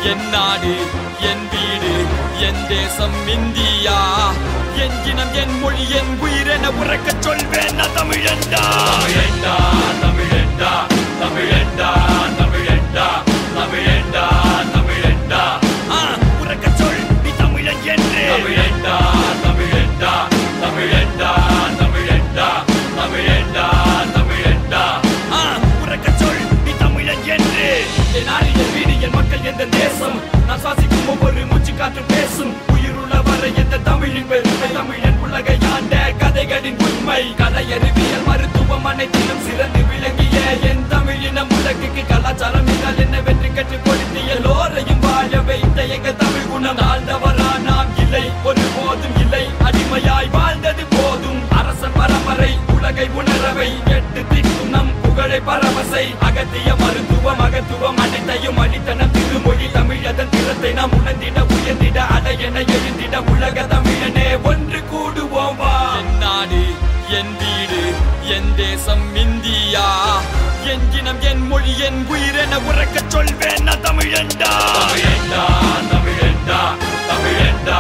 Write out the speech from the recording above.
என் நாடு என் வீடு என் தேசம் இந்தியா என் இனம் என் மொழி என் உயிரென உறக்கச் சொல்வேன் நான் தமிழன்டா தமிழன்டா தமிழன்டா தமிழன்டா தமிழன்டா தமிழன்டா தமிழன்டா உறக்கச் சொல் நீ தமிழன் என்று தமிழன்டா தமிழன்டா தமிழன்டா தமிழன்டா தமிழன்டா தமிழன்டா உறக்கச் சொல் நீ தமிழன் என்று என் நாடு என் வீடு என் மக்கள் எந்த தேசம் நான் சுவாசிக்கும் ஒவ்வொரு மூச்சு காற்று பேசும் உயிருள்ள வரை எந்த தமிழின் பெருமை தமிழன் உலகை ஆண்ட கதைகளின் உண்மை கலை அறிவியல் மருத்துவம் அனைத்திலும் சிறந்து விளங்கிய என் தமிழினம் உலகுக்கு கலாச்சாரம் என்றால் என்னவென்று கற்றுக் கொடுத்து எல்லோரையும் வாழ வைத்த எங்கள் தமிழ் குணம் தாழ்ந்தவரா நாம் இல்லை ஒருபோதும் இல்லை அடிமையாய் வாழ்ந்தது போதும் அரசன் பரம்பரை உலகை உணரவை எட்டு திக்கும் நம் புகழை பரவசை அகத்திய மருத்துவம் அகத்துவம் அனைத்தையும் அளித்தன திருமொழி தமிழ் அதன் திறத்தை நாம் உணர்ந்திட உயர்ந்திட அடையென எழுந்திட உலக தமிழனே ஒன்று கூடுவோம் வா என் நாடு என் வீடு என் தேசம் இந்தியா என் இனம் என் மொழி என் உயிரென உறக்கச் சொல்வேன் நான் தமிழன்டா தமிழன்டா தமிழன்டா தமிழன்டா